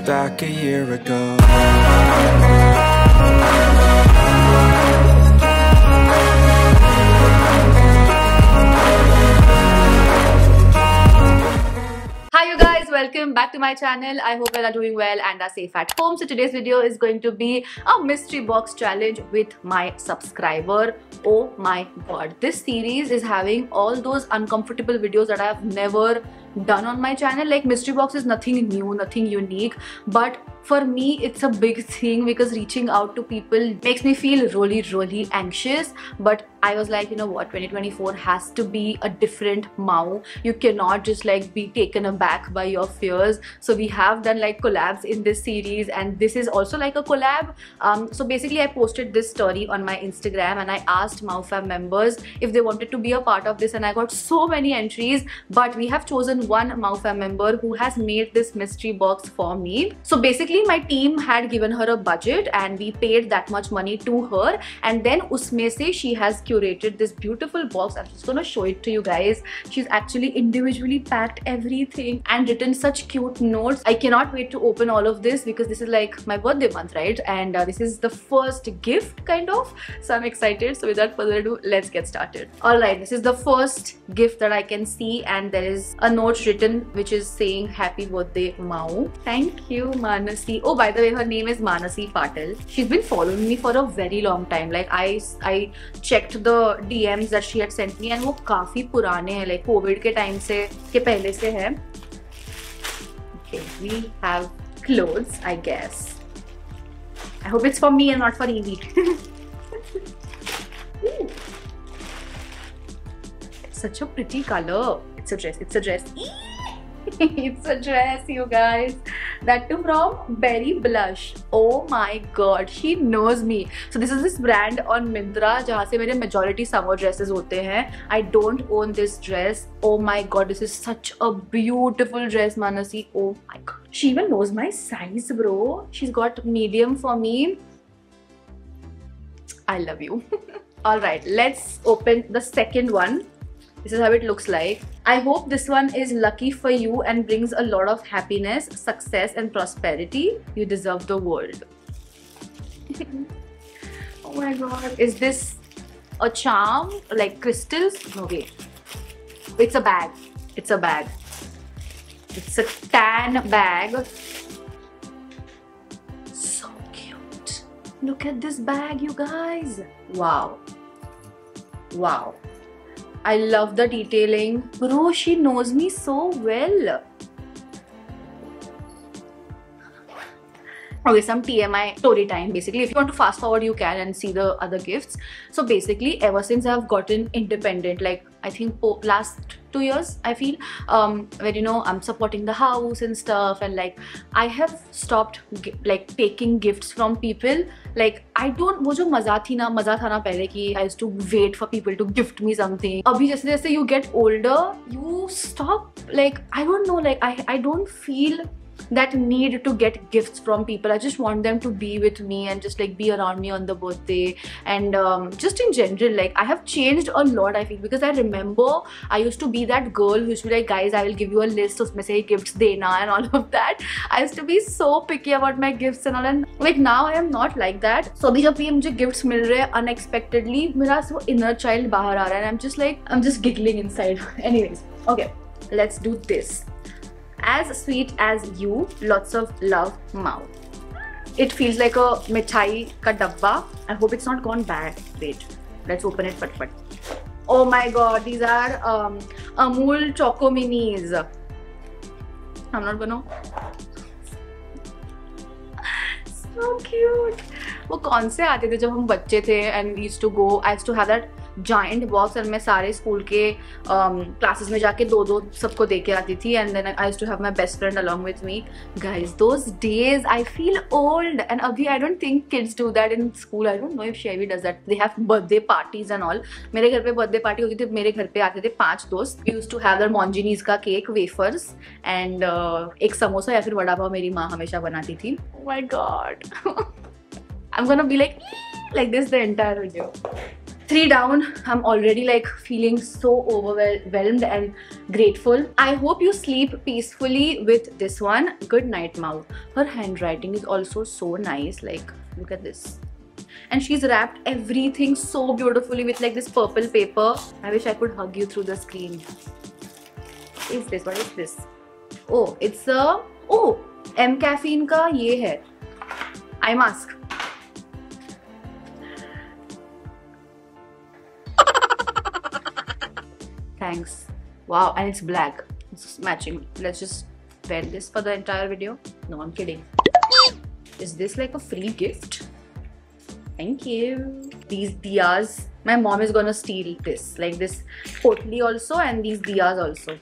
back a year ago. Hi you guys, welcome back to my channel. I hope you are doing well and are safe at home. So today's video is going to be a mystery box challenge with my subscriber. Oh my god, this series is having all those uncomfortable videos that I have never done on my channel. Like, mystery box is nothing new, nothing unique, but for me it's a big thing because reaching out to people makes me feel really anxious. But I was like, you know what, 2024 has to be a different Mau. You cannot just like be taken aback by your fears. So we have done like collabs in this series, and this is also like a collab. So basically I posted this story on my Instagram and I asked MauFam members if they wanted to be a part of this, and I got so many entries. But we have chosen one MauFam member who has made this mystery box for me. So basically my team had given her a budget and we paid that much money to her, and then usme se she has curated this beautiful box. I'm just gonna show it to you guys. She's actually individually packed everything and written such cute notes. I cannot wait to open all of this because this is like my birthday month, right? And this is the first gift kind of, so I'm excited. So without further ado, let's get started. All right, this is the first gift that I can see, and there is a note written which is saying happy birthday Mau. Thank you, Manasi. Oh, by the way, her name is Manasi Patil. She's been following me for a very long time. Like I checked the DMs that she had sent me, and वो काफी पुराने हैं, like COVID के time से के पहले से है. Okay, we have clothes, I guess. I hope it's for me and not for Evie. It's such a pretty color. It's a dress. It's a dress. It's a dress, you guys. That too from Berry Blush. Oh my god, she knows me. So this is this brand on Myntra जहाँ से मेरे majority summer dresses होते हैं. I don't own this dress. Oh my god, this is such a beautiful dress, Manasi. Oh my god. She even knows my size, bro. She's got medium for me. I love you. Alright, let's open the second one. This is how it looks like. I hope this one is lucky for you and brings a lot of happiness, success and prosperity. You deserve the world. Oh my god. Is this a charm? Like crystals? No, wait. It's a bag. It's a bag. It's a tan bag. So cute. Look at this bag, you guys. Wow. Wow. I love the detailing. Bro, she knows me so well. Okay, some TMI story time. Basically, if you want to fast forward, you can and see the other gifts. So basically, ever since I've gotten independent, like I think last 2 years, I feel, where, you know, I'm supporting the house and stuff, and like I have stopped like taking gifts from people. Like I don't, वो जो मजा था ना पहले कि I used to wait for people to gift me something. अभी जैसे जैसे you get older, you stop, like I don't know, like I don't feel that need to get gifts from people. I just want them to be with me and just like be around me on the birthday, and just in general, like I have changed a lot, I feel, because I remember I used to be that girl who used to be like, guys, I will give you a list of message gifts dena and all of that. I used to be so picky about my gifts and all, and like now I am not like that. So अभी जब भी मुझे gifts मिल रहे हैं unexpectedly, मेरा वो inner child बाहर आ रहा है, and I'm just giggling inside. Anyways, okay, let's do this. As sweet as you, lots of love, Mau. It feels like a mithai ka dabba. I hope it's not gone bad. Wait, let's open it. But oh my god, these are Amul Choco Minis. I'm not gonna. So cute. वो कौन से आते थे जब हम बच्चे थे, and we used to go. I used to have that giant box, and मैं सारे स्कूल के क्लासेस में जाके दो सबको दे के आती थी, and then I used to have my best friend along with me. Guys, those days I feel old, and अभी I don't think kids do that in school. I don't know if Chevy does that. They have birthday parties and all. मेरे घर पे birthday party होती थी. मेरे घर पे आते थे 5 दोस्त. We used to have their Monginis का cake, wafers, and एक समोसा या फिर वड़ा पाव मेरी माँ हमेशा बनाती थी. Oh my god. I'm gonna be like this the entire video. 3 down. I'm already like feeling so overwhelmed and grateful. I hope you sleep peacefully with this one. Good night, Mau. Her handwriting is also so nice. Like, look at this. And she's wrapped everything so beautifully with like this purple paper. I wish I could hug you through the screen. What is this? What is this? Oh, it's a... Oh, M caffeine ka ye hai. Eye mask. Thanks. Wow, and it's black. It's matching. Let's just wear this for the entire video. No, I'm kidding. Is this like a free gift? Thank you. These diyas. My mom is gonna steal this. Like this potli also and these diyas also.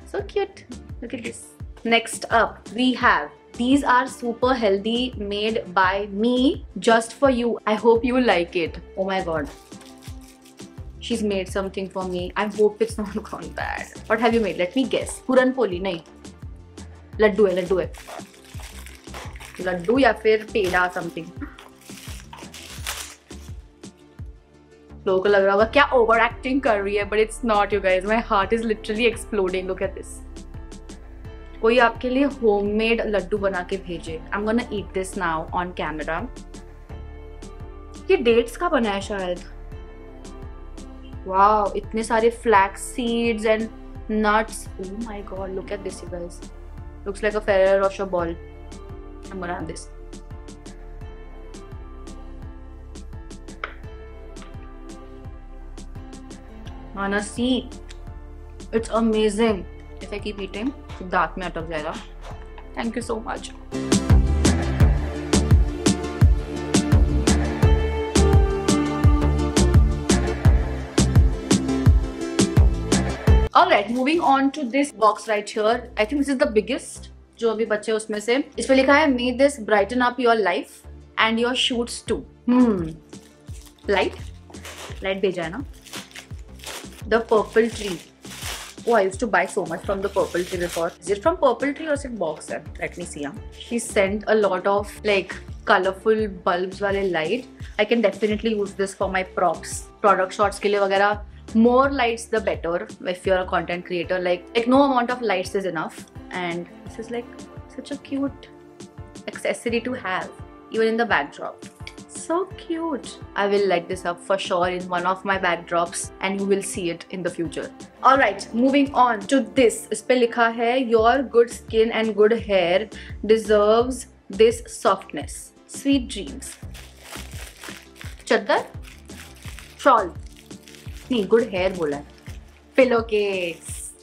So cute. Look at this. Next up, we have... These are super healthy, made by me just for you. I hope you like it. Oh my god. She's made something for me. I hope it's not gone bad. What have you made? Let me guess. Puran poli? Nahi. Laddu hai, laddu hai. Laddu ya fir peda something. लोगों को लग रहा होगा क्या overacting कर रही है, but it's not, you guys. My heart is literally exploding. Look at this. कोई आपके लिए homemade लड्डू बना के भेजे. I'm gonna eat this now on camera. ये dates का बना है शायद. Wow, इतने सारे flax seeds and nuts. Oh my god, look at this, you guys. Looks like a Ferrero Rocher ball. I'm gonna have this. Manasi, it's amazing. If I keep eating, दांत में अटक जाएगा. Thank you so much. Alright, moving on to this box right here. I think this is the biggest जो अभी बचे उसमें से. इस पे लिखा है May this brighten up your life and your shoots too. Light भेजा है ना. The Purple Tree. Oh, I used to buy so much from the Purple Tree before. Is it from Purple Tree or is it box? Let me see. She sent a lot of like colorful bulbs wale light. I can definitely use this for my props, product shots के लिए वगैरह. More lights the better if you're a content creator. Like no amount of lights is enough. And this is like such a cute accessory to have even in the backdrop. So cute. I will light this up for sure in one of my backdrops and you will see it in the future. Alright, moving on to this. इस पे लिखा है your good skin and good hair deserves this softness. Sweet dreams. चद्दर? Shawl. नहीं, good hair बोला है. Pillowcase.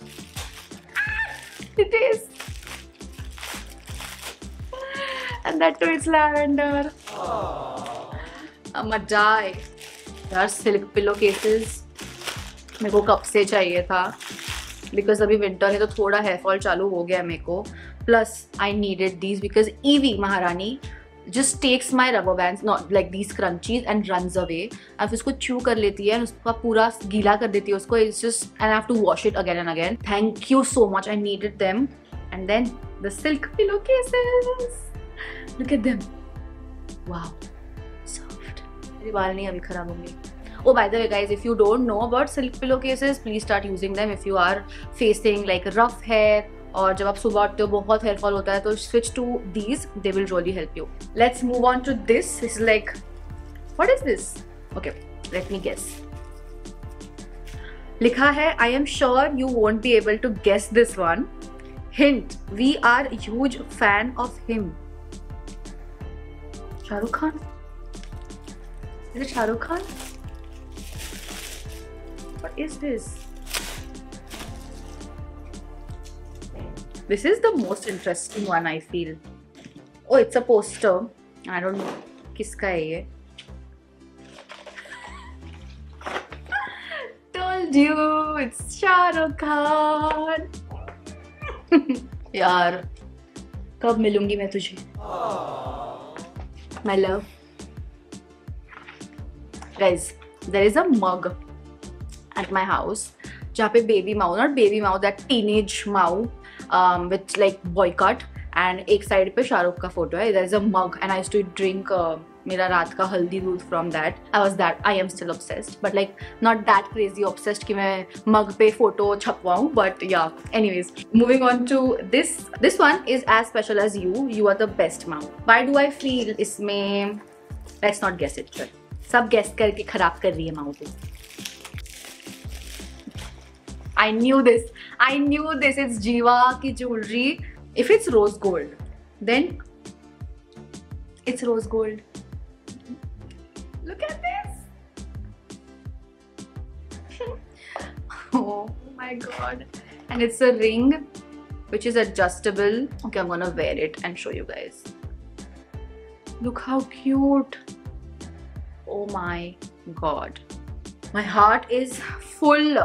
It is. And that too is lavender. I'm a die. यार silk pillowcases मेरे को कब से चाहिए था. Because अभी winter है तो थोड़ा hair fall चालू हो गया मेरे को. Plus I needed these because Evie Maharani just takes my rubber bands, not like these crunchies, and runs away. अब इसको chew कर लेती है, उसका पूरा गीला कर देती है उसको. It's just, and I have to wash it again and again. Thank you so much. I needed them. And then the silk pillowcases. Look at them. Wow, soft. मेरे बाल नहीं अभी खराब होंगे. Oh, by the way, guys, if you don't know about silk pillowcases, please start using them if you are facing like rough hair. और जब आप सुबह उठते हो बहुत हेयर फॉल होता है तो switch to these. They will really help you. Let's move on to this. This is like, what is this? Okay, let me guess. लिखा है I am sure you won't be able to guess this one. Hint: we are huge fan of him. Shah Rukh Khan? Is it Shah Rukh Khan? What is this? This is the most interesting one, I feel. Oh, it's a poster. I don't know. किसका है ये? Told you, it's Shah Rukh Khan. यार, कब मिलूंगी मैं तुझे? My love. Guys, there is a mug at my house. जहाँ पे baby Mao, not baby Mao, that teenage Mao. With like boy cut, and एक side पे शाहरुख का photo है. There is a mug and I used to drink मेरा रात का हल्दी दूध from that. I am still obsessed, but like not that crazy obsessed कि मैं mug पे photo छपवाऊँ. But yeah, anyways, moving on to this. This one is as special as you. You are the best mom. Why do I feel इसमें? Let's not guess it. सब guess करके खराब कर रही है माँ को. I knew this. It's Jiva की jewelry. If it's rose gold, then it's rose gold. Look at this. Oh my god. And it's a ring which is adjustable. Okay, I'm gonna wear it and show you guys. Look how cute. Oh my god. My heart is full.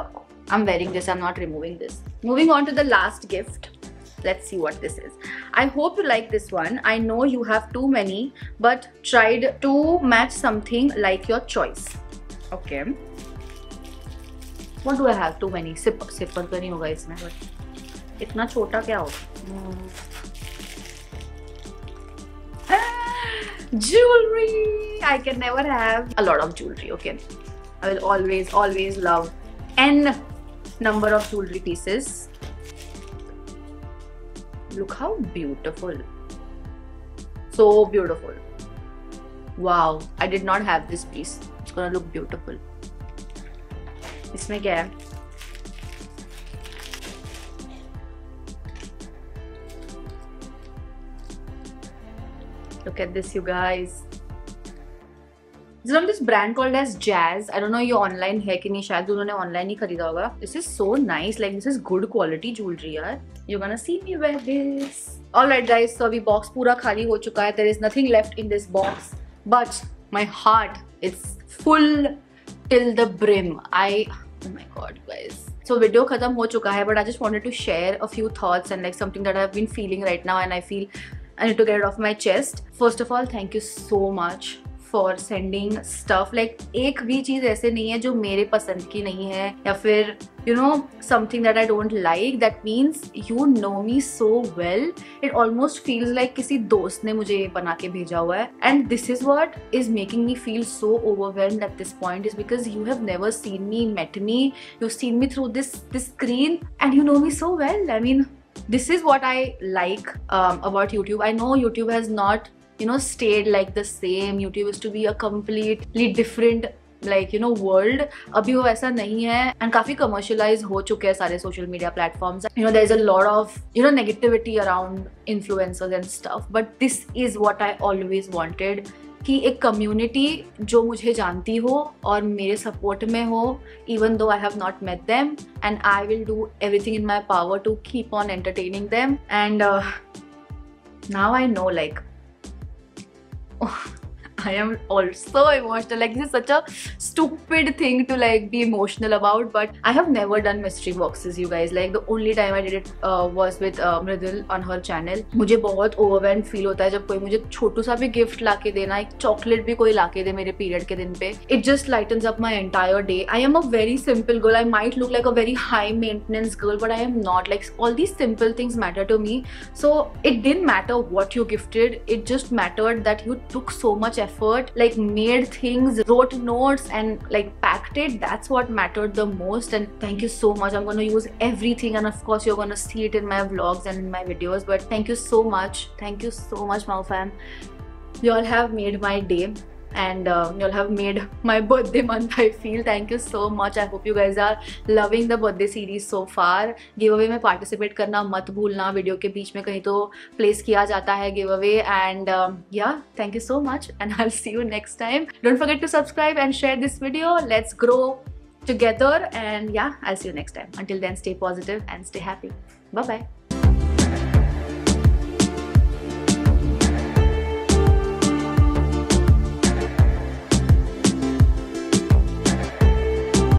I'm wearing this, I'm not removing this. Moving on to the last gift. Let's see what this is. I hope you like this one. I know you have too many, but tried to match something like your choice. Okay. What do I have? Too many. Zipper तो नहीं होगा इसमें, but इतना छोटा क्या होगा? Jewelry. I can never have a lot of jewelry. Okay. I will always love n number of jewelry pieces. Look how beautiful. So beautiful. Wow, I did not have this piece. It's gonna look beautiful. इसमें क्या है? Look at this, you guys. This is from this brand called as Jazz. I don't know ये online है कि नहीं, शायद उन्होंने online ही खरीदा होगा. This is so nice. Like this is good quality jewelry यार. You're gonna see me wear this. Alright guys, so अभी box पूरा खाली हो चुका है. There is nothing left in this box, but my heart is full till the brim. Oh my god, guys. So video खत्म हो चुका है, but I just wanted to share a few thoughts and like something that I've been feeling right now, and I feel I need to get it off my chest. First of all, thank you so much for sending stuff. Like एक भी चीज ऐसे नहीं है जो मेरे पसंद की नहीं है, या फिर you know something that I don't like. That means you know me so well. It almost feels like किसी दोस्त ने मुझे बना के भेजा हुआ है. And this is what is making me feel so overwhelmed at this point, is because you have never seen me, met me. You've seen me through this screen, and you know me so well. I mean, this is what I like about YouTube. I know YouTube has not stayed like the same. YouTube used to be a completely different like world. अभी वो ऐसा नहीं है, and काफी commercialized हो चुके हैं सारे social media platforms. There is a lot of negativity around influencers and stuff, but this is what I always wanted, कि एक community जो मुझे जानती हो और मेरे support में हो, even though I have not met them, and I will do everything in my power to keep on entertaining them. And now I know, like, I am also emotional. Like this is such a stupid thing to like be emotional about, but I have never done mystery boxes, you guys. Like the only time I did it was with Mridul on her channel. मुझे बहुत overwhelmed feel होता है जब कोई मुझे छोटू सा भी gift लाके देना, एक chocolate भी कोई लाके दे मेरे period के दिन पे. It just lightens up my entire day. I am a very simple girl. I might look like a very high maintenance girl, but I am not. Like all these simple things matter to me. So it didn't matter what you gifted. It just mattered that you took so much effort, like made things, wrote notes, and like packed it. That's what mattered the most. And thank you so much. I'm gonna use everything, and of course you're gonna see it in my vlogs and in my videos. But thank you so much. Thank you so much, Mau fam. You all have made my day, and you all have made my birthday month, I feel. Thank you so much. I hope you guys are loving the birthday series so far. Giveaway में participate करना मत भूलना. Video के बीच में कहीं तो place किया जाता है giveaway. And yeah, thank you so much, and I'll see you next time. Don't forget to subscribe and share this video. Let's grow together, and yeah, I'll see you next time. Until then, stay positive and stay happy. Bye bye.